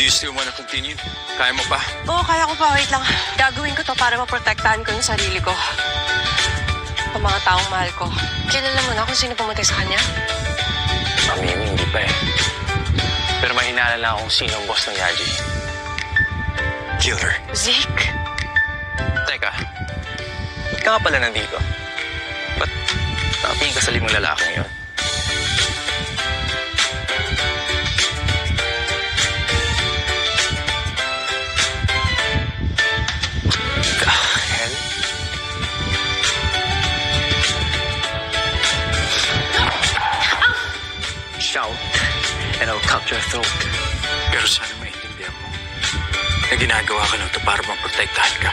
Do you still wanna continue? Kaya mo pa? Oo, kaya ko pa. Wait lang. Gagawin ko to para maprotektahan ko yung sarili ko. Ang mga taong mahal ko. Kilala mo na kung sino pumatay sa kanya? Mami, hindi pa eh. Pero may hinala lang akong sino ang boss ng Yaji. Killer. Zeke? Teka, ba't ka nga pala nandito? Ba't nakatingin ka sa limang lalaking yun? Hell? Shout, and I'll cut your throat. Pero sana maintindihan mo na ginagawa ka lang to para maprotektahan ka.